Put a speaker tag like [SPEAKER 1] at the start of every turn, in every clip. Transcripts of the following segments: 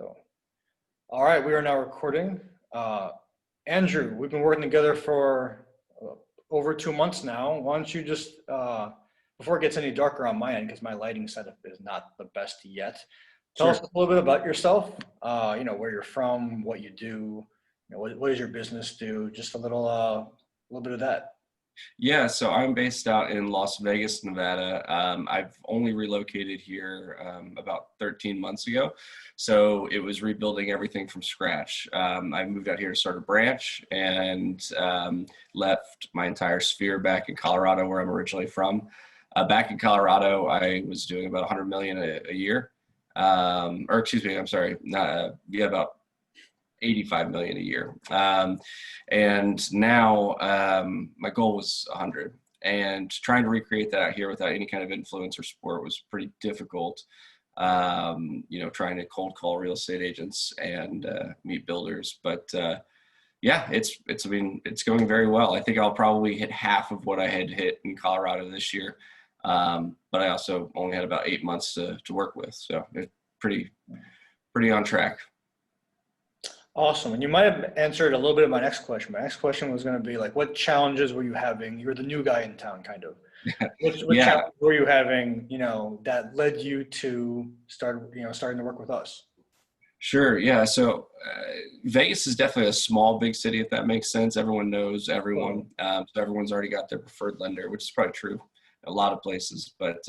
[SPEAKER 1] So, all right, we are now recording. Uh, Andrew, we've been working together for over 2 months now. Why don't you just, before it gets any darker on my end, because my lighting setup is not the best yet, tell us
[SPEAKER 2] Sure.
[SPEAKER 1] a little bit about yourself. Where you're from, what you do. What does your business do? Just a little bit of that.
[SPEAKER 2] Yeah, so I'm based out in Las Vegas, Nevada. I've only relocated here about 13 months ago. So it was rebuilding everything from scratch. I moved out here to start a branch and left my entire sphere back in Colorado, where I'm originally from. Back in Colorado, I was doing about 100 million a year. Or excuse me, I'm sorry, about 85 million a year. And now my goal was 100. And trying to recreate that out here without any kind of influence or support was pretty difficult. Trying to cold call real estate agents and meet builders. But yeah, it's going very well. I think I'll probably hit half of what I had hit in Colorado this year. But I also only had about 8 months to work with. So it's pretty on track.
[SPEAKER 1] Awesome. And you might have answered a little bit of my next question. My next question was going to be like, what challenges were you having? You're the new guy in town, kind of. What
[SPEAKER 2] Yeah,
[SPEAKER 1] challenges were you having, that led you to starting to work with us?
[SPEAKER 2] sure. Yeah. So Vegas is definitely a small, big city, if that makes sense. Everyone knows everyone. So everyone's already got their preferred lender, which is probably true in a lot of places. But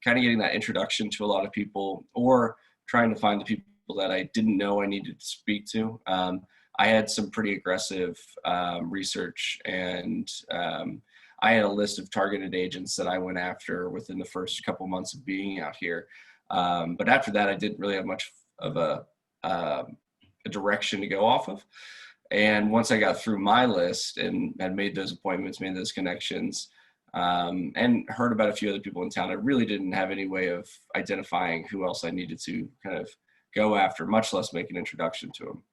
[SPEAKER 2] kind of getting that introduction to a lot of people, or trying to find the people that I didn't know I needed to speak to. I had some pretty aggressive research, and I had a list of targeted agents that I went after within the first couple months of being out here. But after that, I didn't really have much of a direction to go off of. And once I got through my list and had made those appointments, made those connections, and heard about a few other people in town, I really didn't have any way of identifying who else I needed to kind of go after, much less make an introduction to them.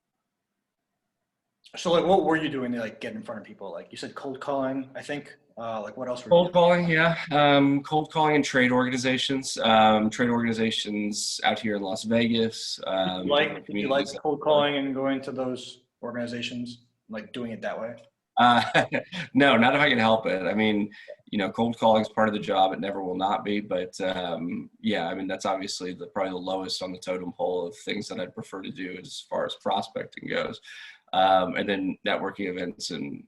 [SPEAKER 1] So like, what were you doing to like get in front of people? Like you said, cold calling, I think. Like what else were you
[SPEAKER 2] Cold
[SPEAKER 1] doing?
[SPEAKER 2] calling, yeah. Cold calling and trade organizations out here in Las Vegas, different
[SPEAKER 1] Did you like
[SPEAKER 2] communities.
[SPEAKER 1] cold calling and going to those organizations, like doing it that way?
[SPEAKER 2] Uh, no, not if I can help it. I mean, cold calling is part of the job. It never will not be. But yeah, I mean, that's obviously probably the lowest on the totem pole of things that I'd prefer to do as far as prospecting goes. And then networking events, and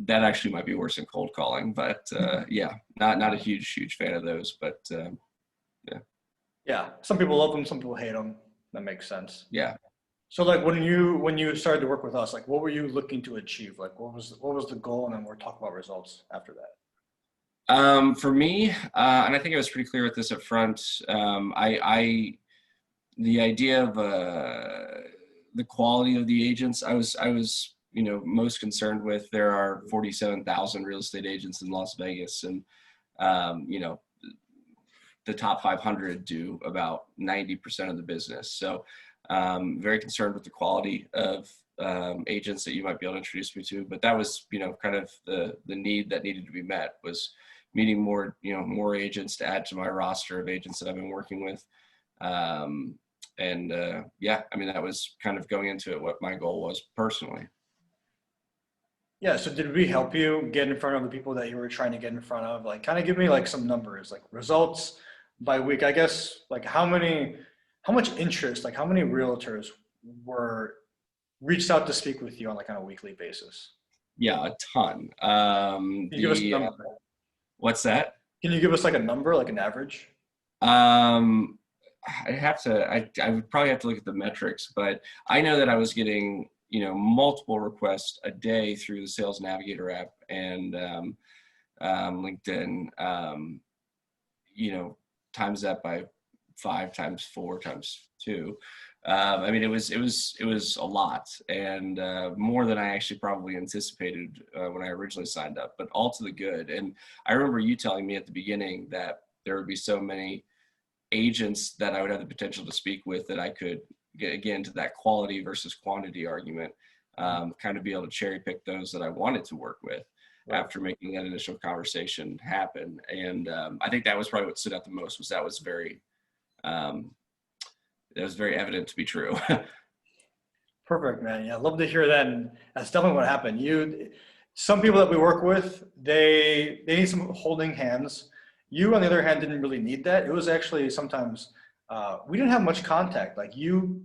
[SPEAKER 2] that actually might be worse than cold calling. But yeah, not a huge fan of those. But yeah,
[SPEAKER 1] Yeah, some people love them, some people hate them. That makes sense.
[SPEAKER 2] yeah.
[SPEAKER 1] So like when you started to work with us, like what were you looking to achieve? Like what was the goal? And then we'll talk about results after that.
[SPEAKER 2] For me, and I think I was pretty clear with this up front. The idea of the quality of the agents, I was most concerned with. There are 47,000 real estate agents in Las Vegas, and the top 500 do about 90% of the business. So very concerned with the quality of agents that you might be able to introduce me to. But that was, kind of the need that needed to be met, was meeting more agents to add to my roster of agents that I've been working with. Yeah, I mean, that was kind of going into it what my goal was personally.
[SPEAKER 1] Yeah, so did we help you get in front of the people that you were trying to get in front of? Like kind of give me like some numbers, like results by week, I guess, like how much interest, like how many realtors were reached out to speak with you on like on a weekly basis?
[SPEAKER 2] Yeah, a ton.
[SPEAKER 1] Can you give us a number?
[SPEAKER 2] What's that?
[SPEAKER 1] Can you give us like a number, like an average?
[SPEAKER 2] Um, I would probably have to look at the metrics, but I know that I was getting, multiple requests a day through the Sales Navigator app and LinkedIn, times that by 5 times 4 times 2. I mean, it was a lot, and more than I actually probably anticipated when I originally signed up, but all to the good. And I remember you telling me at the beginning that there would be so many agents that I would have the potential to speak with that I could get, again, to that quality versus quantity argument, kind of be able to cherry pick those that I wanted to work with
[SPEAKER 1] Right.
[SPEAKER 2] after making that initial conversation happen. And I think that was probably what stood out the most, was that was very, it was very evident to be true.
[SPEAKER 1] Perfect, man. Yeah, love to hear that. And that's definitely what happened. Some people that we work with, they need some holding hands. You, on the other hand, didn't really need that. It was actually sometimes we didn't have much contact. Like you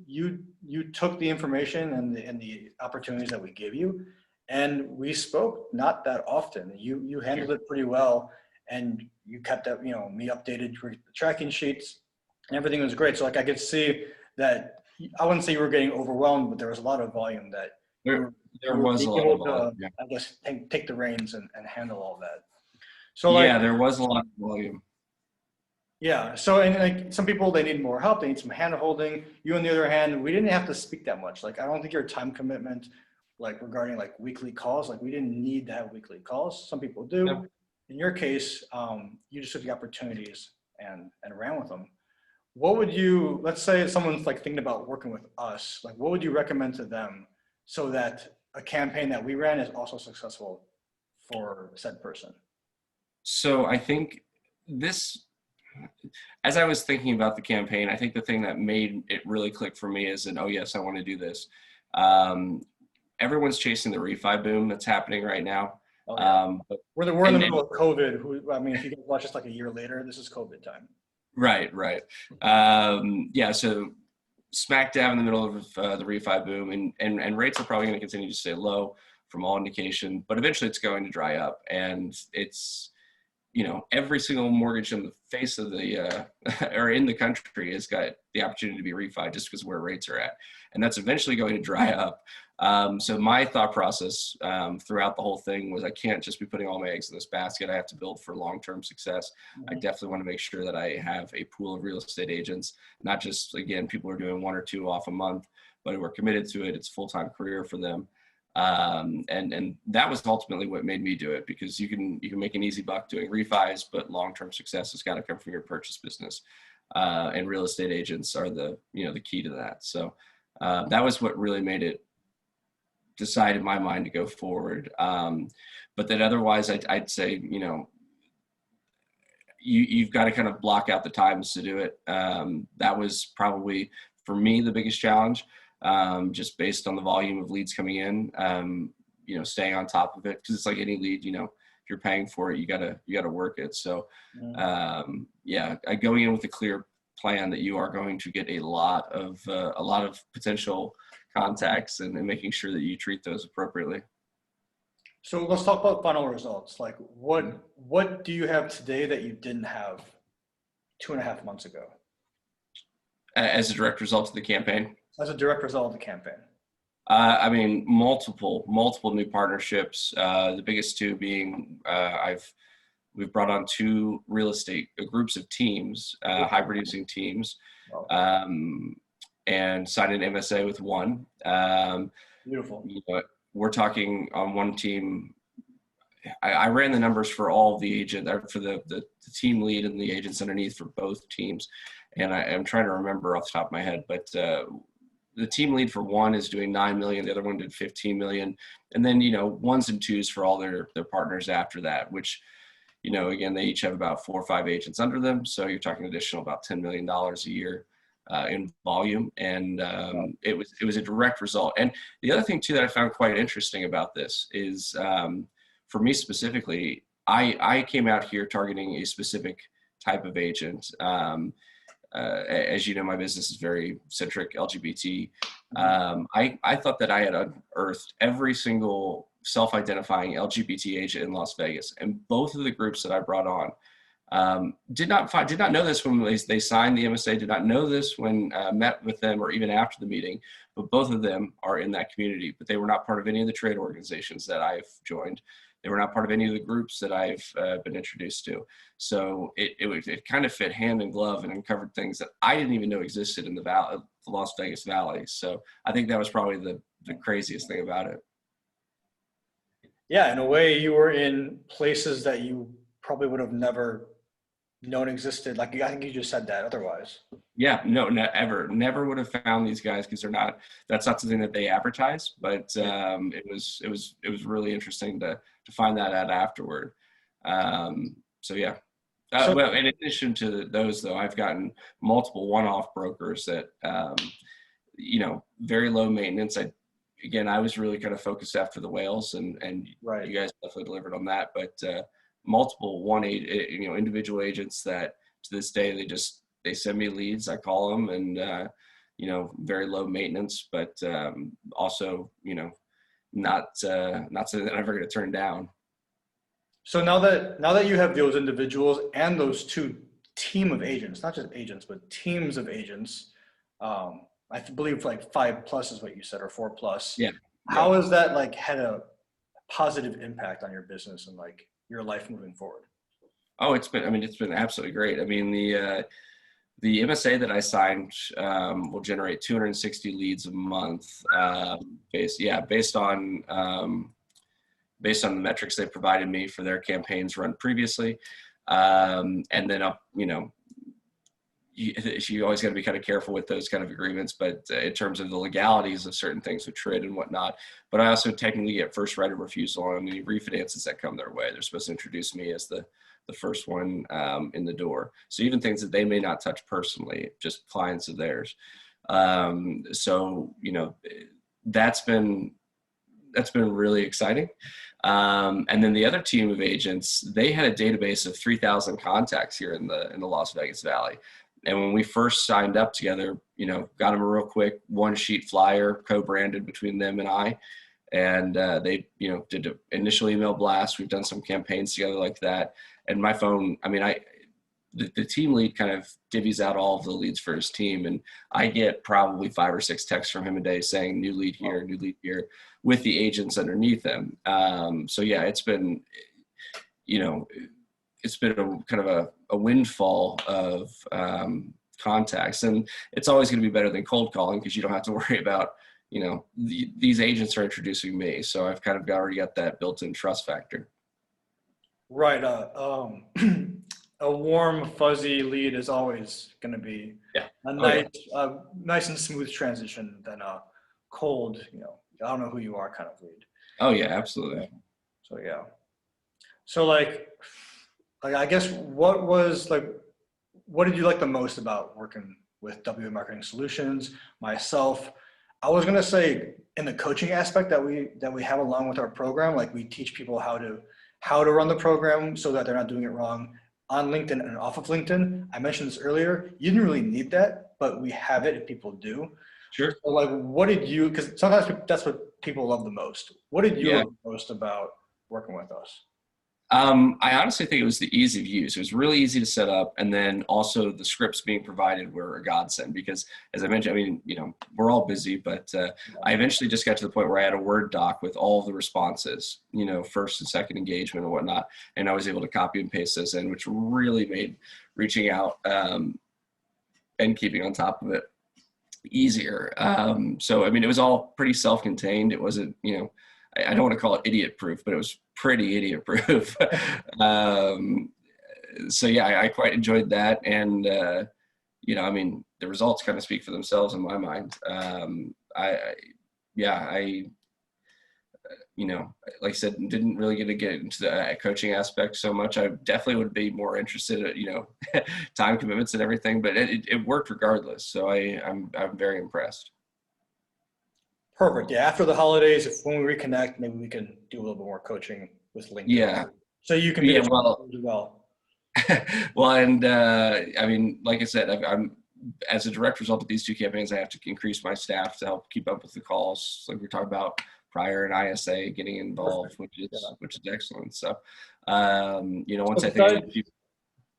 [SPEAKER 1] took the information and the opportunities that we gave you, and we spoke not that often. You handled it pretty well, and you kept up, me updated with the tracking sheets, and everything was great. So like I could see that I wouldn't say you were getting overwhelmed, but there was a lot of volume that you
[SPEAKER 2] there,
[SPEAKER 1] were,
[SPEAKER 2] there
[SPEAKER 1] you were
[SPEAKER 2] was a
[SPEAKER 1] being
[SPEAKER 2] lot of
[SPEAKER 1] able
[SPEAKER 2] volume.
[SPEAKER 1] to,
[SPEAKER 2] Yeah.
[SPEAKER 1] I guess, take the reins and handle all that. So like,
[SPEAKER 2] Yeah, there was a lot of volume.
[SPEAKER 1] yeah. So, and like some people, they need more help. They need some hand holding. You, on the other hand, we didn't have to speak that much. Like, I don't think your time commitment, like regarding like weekly calls, like we didn't need to have weekly calls. Some people do.
[SPEAKER 2] Yep.
[SPEAKER 1] In your case, you just took the opportunities and ran with them. What would you, let's say someone's like thinking about working with us, like what would you recommend to them so that a campaign that we ran is also successful for said person?
[SPEAKER 2] So I think this, as I was thinking about the campaign, I think the thing that made it really click for me is, oh yes, I want to do this. Um, Everyone's chasing the refi boom that's happening right now.
[SPEAKER 1] Oh yeah.
[SPEAKER 2] But,
[SPEAKER 1] We're in the
[SPEAKER 2] and
[SPEAKER 1] middle of COVID. I mean, if you can watch us like a year later, this is COVID time.
[SPEAKER 2] right, right. Yeah, so smack dab in the middle of the refi boom, and rates are probably going to continue to stay low from all indication, but eventually it's going to dry up, and it's, every single mortgage in the face of the or in the country has got the opportunity to be refi just because of where rates are at, and that's eventually going to dry up. So my thought process throughout the whole thing was I can't just be putting all my eggs in this basket. I have to build for long-term success. I definitely want to make sure that I have a pool of real estate agents, not just, again, people who are doing one or two off a month, but who are committed to it. It's a full-time career for them. And that was ultimately what made me do it, because you can make an easy buck doing refis, but long-term success has got to come from your purchase business. And real estate agents are the key to that. So that was what really made it decide in my mind to go forward. But then otherwise I'd say, you've got to kind of block out the times to do it. That was probably for me the biggest challenge. Just based on the volume of leads coming in, staying on top of it, because it's like any lead, if you're paying for it, you gotta work it. So, going in with a clear plan that you are going to get a lot of potential contacts, and making sure that you treat those appropriately.
[SPEAKER 1] So let's talk about final results. Like what do you have today that you didn't have 2.5 months ago
[SPEAKER 2] As a direct result of the campaign.
[SPEAKER 1] as a direct result of the campaign?
[SPEAKER 2] I mean, multiple new partnerships. The biggest two being we've brought on two real estate groups of teams, high producing teams, and signed an MSA with one.
[SPEAKER 1] Beautiful.
[SPEAKER 2] We're talking on one team. I ran the numbers for all of the agent, for the team lead and the agents underneath for both teams, and I'm trying to remember off the top of my head, but the team lead for one is doing 9 million, the other one did 15 million, and then ones and twos for all their partners after that, which again, they each have about 4 or 5 agents under them, so you're talking additional about $10 million a year in volume, and it was a direct result. And the other thing too that I found quite interesting about this is, for me specifically, I came out here targeting a specific type of agent. As you know, my business is very centric LGBT. I thought that I had unearthed every single self-identifying LGBT agent in Las Vegas, and both of the groups that I brought on did not know this when they signed the MSA. Did not know this when met with them or even after the meeting. But both of them are in that community, but they were not part of any of the trade organizations that I've joined. They were not part of any of the groups that I've been introduced to. So it kind of fit hand in glove and uncovered things that I didn't even know existed in the Las Vegas Valley. So I think that was probably the craziest thing about it.
[SPEAKER 1] Yeah, in a way, you were in places that you probably would have never known existed. Like I think you just said that otherwise.
[SPEAKER 2] Yeah, no, never would have found these guys, because that's not something that they advertise. But it was really interesting to find that out afterward. So yeah.
[SPEAKER 1] So
[SPEAKER 2] Well, in addition to those, though, I've gotten multiple one-off brokers that, very low maintenance. I was really kind of focused after the whales, and
[SPEAKER 1] right.
[SPEAKER 2] you guys definitely delivered on that. But multiple individual agents that to this day they send me leads. I call them, and very low maintenance, but also not something that I'm ever going to turn down.
[SPEAKER 1] So now that you have those individuals and those two team of agents, not just agents, but teams of agents, believe like 5+ is what you said, or 4+.
[SPEAKER 2] Yeah, yeah.
[SPEAKER 1] How has that like had a positive impact on your business and like your life moving forward?
[SPEAKER 2] Oh, it's been absolutely great. I mean, the MSA that I signed will generate 260 leads a month, based on the metrics they provided me for their campaigns run previously. And then you always got to be kind of careful with those kind of agreements, but in terms of the legalities of certain things with TRID and whatnot. But I also technically get first right of refusal on any refinances that come their way. They're supposed to introduce me as the first one in the door. So even things that they may not touch personally, just clients of theirs. So that's been really exciting. And then the other team of agents, they had a database of 3,000 contacts here in the Las Vegas Valley. And when we first signed up together, got them a real quick 1-sheet flyer co-branded between them and I. And they, did an initial email blast. We've done some campaigns together like that. And my phone, the team lead kind of divvies out all of the leads for his team. And I get probably 5 or 6 texts from him a day saying new lead here with the agents underneath him. So yeah, it's been a kind of a windfall of contacts, and it's always going to be better than cold calling because you don't have to worry about, these agents are introducing me. So I've kind of already got that built-in trust factor.
[SPEAKER 1] Right. A warm, fuzzy lead is always going to be a nice and smooth transition than a cold, I don't know who you are kind of lead.
[SPEAKER 2] Oh yeah, absolutely.
[SPEAKER 1] So yeah. So like I guess what did you like the most about working with WA Marketing Solutions? Myself, I was gonna say in the coaching aspect that we have along with our program, like we teach people how to run the program so that they're not doing it wrong on LinkedIn and off of LinkedIn. I mentioned this earlier. You didn't really need that, but we have it if people do.
[SPEAKER 2] Sure.
[SPEAKER 1] So like, what did you? Because sometimes that's what people love the most. What did you love the most about working with us?
[SPEAKER 2] I honestly think it was the ease of use. It was really easy to set up, and then also the scripts being provided were a godsend because, as I mentioned, we're all busy, but I eventually just got to the point where I had a Word doc with all of the responses, first and second engagement and whatnot, and I was able to copy and paste those in, which really made reaching out and keeping on top of it easier. So, it was all pretty self-contained. It wasn't, I don't want to call it idiot proof, but it was pretty idiot proof. So yeah, I quite enjoyed that. And, the results kind of speak for themselves in my mind. Like I said, didn't really get into the coaching aspect so much. I definitely would be more interested in, time commitments and everything, but it worked regardless. So I'm very impressed.
[SPEAKER 1] Perfect. Yeah. After the holidays, when we reconnect, maybe we can do a little bit more coaching with LinkedIn.
[SPEAKER 2] Yeah.
[SPEAKER 1] So you can be
[SPEAKER 2] as well. Well, and like I said, I'm as a direct result of these two campaigns, I have to increase my staff to help keep up with the calls, like we talked about prior, and ISA getting involved, which is excellent. So, once I think.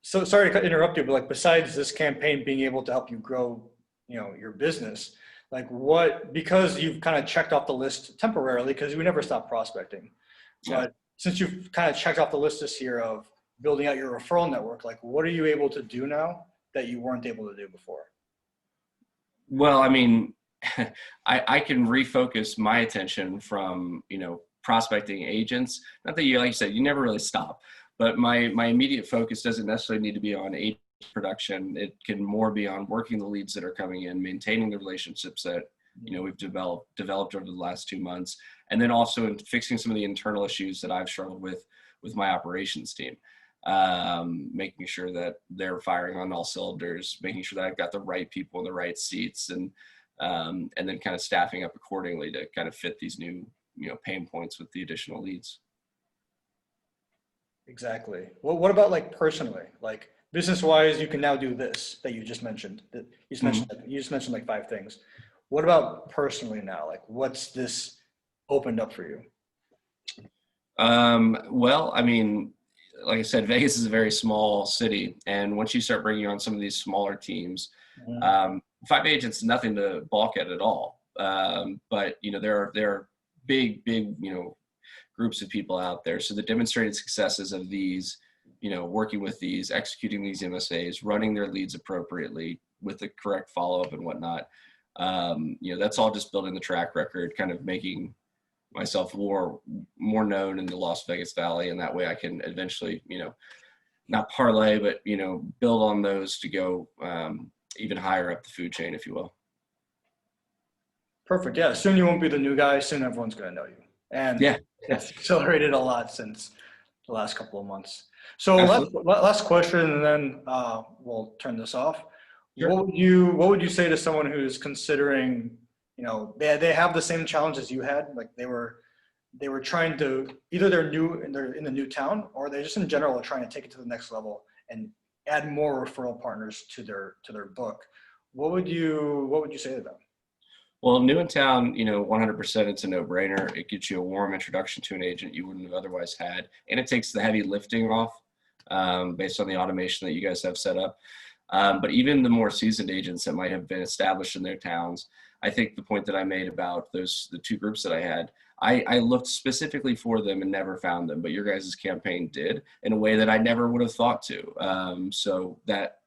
[SPEAKER 1] So sorry to interrupt you, but like besides this campaign being able to help you grow, your business, like because you've kind of checked off the list temporarily because we never stop prospecting, but since you've kind of checked off the list this year of building out your referral network, like what are you able to do now that you weren't able to do before?
[SPEAKER 2] Well, I can refocus my attention from, prospecting agents. Not that like you said, you never really stop, but my immediate focus doesn't necessarily need to be on agent production. It can more be on working the leads that are coming in, maintaining the relationships that, we've developed over the last 2 months, and then also in fixing some of the internal issues that I've struggled with my operations team. making sure that they're firing on all cylinders, making sure that I've got the right people in the right seats, and then kind of staffing up accordingly to kind of fit these new, pain points with the additional leads.
[SPEAKER 1] Exactly. Well, what about like personally, like business wise, you can now do this that you just mentioned. That you just mentioned like 5 things. What about personally now? Like, what's this opened up for you?
[SPEAKER 2] Well, I mean, like I said, Vegas is a very small city, and once you start bringing on some of these smaller teams,
[SPEAKER 1] Mhm.
[SPEAKER 2] 5 agents, nothing to balk at all. But there are big groups of people out there. So the demonstrated successes of these, working with these, executing these MSAs, running their leads appropriately with the correct follow up and whatnot. That's all just building the track record, kind of making myself more known in the Las Vegas Valley, and that way I can eventually, not parlay, but build on those to go even higher up the food chain, if you will.
[SPEAKER 1] Perfect. Yeah. Soon you won't be the new guy. Soon everyone's going to know you. And
[SPEAKER 2] Yeah,
[SPEAKER 1] it's accelerated a lot since the last couple of months. So
[SPEAKER 2] absolutely.
[SPEAKER 1] last question, and then we'll turn this off.
[SPEAKER 2] Sure.
[SPEAKER 1] What would you say to someone who's considering, they have the same challenges you had, like they were trying to either they're in the new town, or they just in general are trying to take it to the next level and add more referral partners to their book. What would you say to them?
[SPEAKER 2] Well, new in town, 100% it's a no-brainer. It gets you a warm introduction to an agent you wouldn't have otherwise had, and it takes the heavy lifting off based on the automation that you guys have set up. But even the more seasoned agents that might have been established in their towns, I think the point that I made about the 2 groups that I had, I looked specifically for them and never found them, but your guys' campaign did in a way that I never would have thought to. So that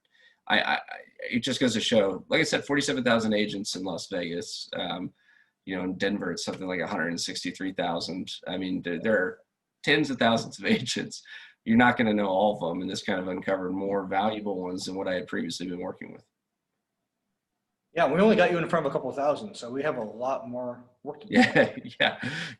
[SPEAKER 2] it just goes to show, like I said, 47,000 agents in Las Vegas. In Denver, it's something like 163,000. I mean, there are tens of thousands of agents. You're not going to know all of them, and this kind of uncovered more valuable ones than what I had previously been working with.
[SPEAKER 1] Yeah, we only got you in front of a couple of thousand, so we have a lot more work to do.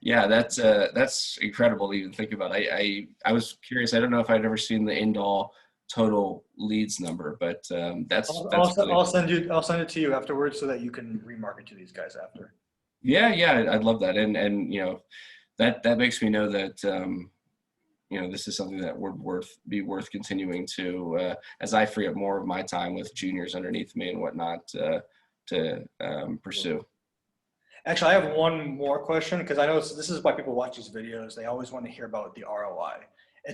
[SPEAKER 2] Yeah. That's incredible to even think about. I was curious. I don't know if I'd ever seen the end all total leads number, but that's really
[SPEAKER 1] I'll send it to you afterwards so that you can remarket to these guys after.
[SPEAKER 2] yeah. I'd love that, and that makes me know that this is something that would be worth continuing to as I free up more of my time with juniors underneath me and whatnot to pursue.
[SPEAKER 1] Actually, I have one more question because I know this is why people watch these videos. They always want to hear about the ROI.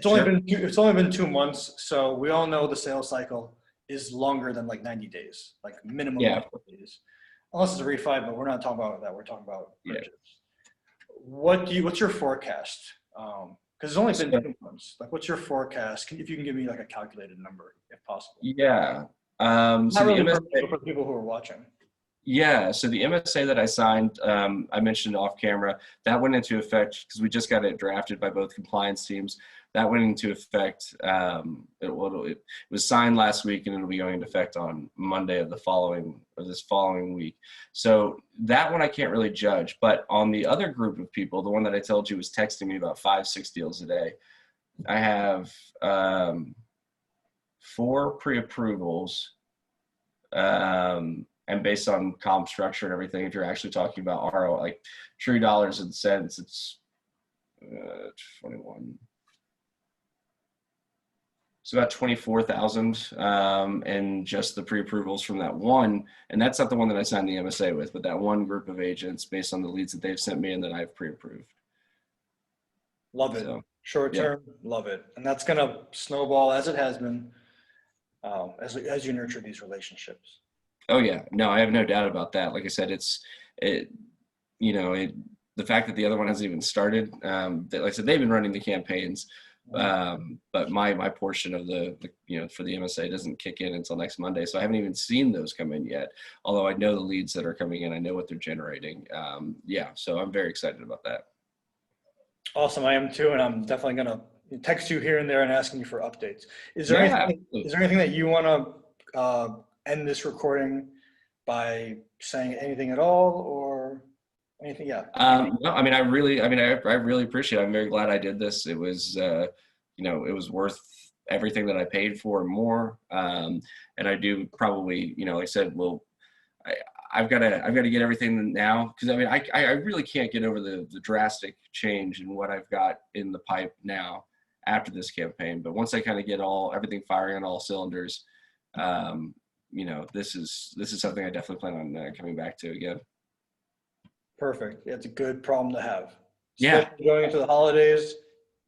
[SPEAKER 2] Sure.
[SPEAKER 1] It's only been 2 months, so we all know the sales cycle is longer than like 90 days, like minimum
[SPEAKER 2] Yeah.
[SPEAKER 1] 90 days. Unless it's a refi, but we're not talking about that. We're talking about
[SPEAKER 2] Yeah.
[SPEAKER 1] purchase. What's your forecast? Because it's only been 2 months. Like, what's your forecast? If you can give me like a calculated number, if possible.
[SPEAKER 2] Yeah.
[SPEAKER 1] Not
[SPEAKER 2] So the
[SPEAKER 1] really
[SPEAKER 2] MSA,
[SPEAKER 1] for people who are watching.
[SPEAKER 2] yeah. So the MSA that I signed, I mentioned off camera, that went into effect because we just got it drafted by both compliance teams. That went into effect. It was signed last week, and it'll be going into effect on Monday of this following week. So that one I can't really judge. But on the other group of people, the one that I told you was texting me about 5-6 deals a day, I have 4 pre-approvals. And based on comp structure and everything, if you're actually talking about ROI, like true dollars and cents, it's 21. It's about 24,000 and just the pre-approvals from that one. And that's not the one that I signed the MSA with, but that one group of agents based on the leads that they've sent me and that I've pre-approved.
[SPEAKER 1] Love it.
[SPEAKER 2] So,
[SPEAKER 1] Short
[SPEAKER 2] yeah.
[SPEAKER 1] term, love it. And that's going to snowball as it has been as you nurture these relationships.
[SPEAKER 2] Oh yeah, no, I have no doubt about that. Like I said, the fact that the other one hasn't even started. Like I said, they've been running the campaigns, but my portion of the for the MSA doesn't kick in until next Monday, so I haven't even seen those come in yet. Although I know the leads that are coming in, I know what they're generating. So I'm very excited about that.
[SPEAKER 1] Awesome, I am too, and I'm definitely going to text you here and there and asking you for updates. Is there anything that you want to end this recording by saying anything at all, or anything? Yeah.
[SPEAKER 2] No, I really appreciate it. I'm very glad I did this. It was, it was worth everything that I paid for and more. And I do probably, you know, like I said, well, I've got to get everything now, because I mean, I really can't get over the drastic change in what I've got in the pipe now after this campaign. But once I kind of get everything firing on all cylinders, you know, this is something I definitely plan on coming back to again.
[SPEAKER 1] Perfect. Yeah, it's a good problem to have.
[SPEAKER 2] Yeah.
[SPEAKER 1] Especially going into the holidays,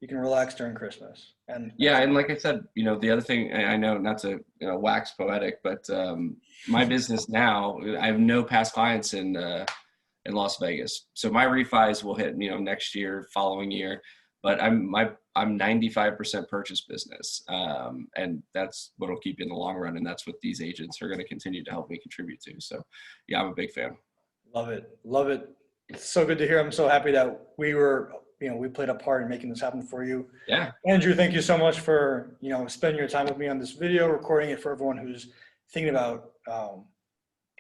[SPEAKER 1] you can relax during Christmas. And
[SPEAKER 2] Yeah, and like I said, you know, the other thing, I know, not to, you know, wax poetic, but my business now, I have no past clients in Las Vegas, so my refis will hit, you know, next year, following year, but I'm 95% purchase business, and that's what'll keep you in the long run, and that's what these agents are going to continue to help me contribute to. So, yeah, I'm a big fan.
[SPEAKER 1] love it. Love it. It's so good to hear. I'm so happy that we played a part in making this happen for you.
[SPEAKER 2] Yeah.
[SPEAKER 1] Andrew, thank you so much for, spending your time with me on this video, recording it for everyone who's thinking about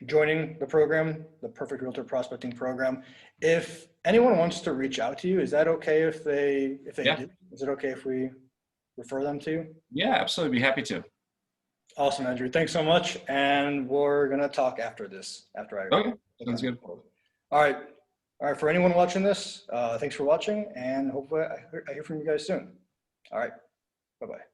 [SPEAKER 1] joining the program, the Perfect Realtor Prospecting Program. If anyone wants to reach out to you, is that okay if they
[SPEAKER 2] Yeah.
[SPEAKER 1] do? Is it okay if we refer them to you?
[SPEAKER 2] Yeah, absolutely. Be happy to.
[SPEAKER 1] Awesome, Andrew. Thanks so much. And we're going to talk after this, after I.
[SPEAKER 2] Okay. Sounds good.
[SPEAKER 1] All right. All right. For anyone watching this, thanks for watching, and hopefully I hear from you guys soon. All right. Bye-bye.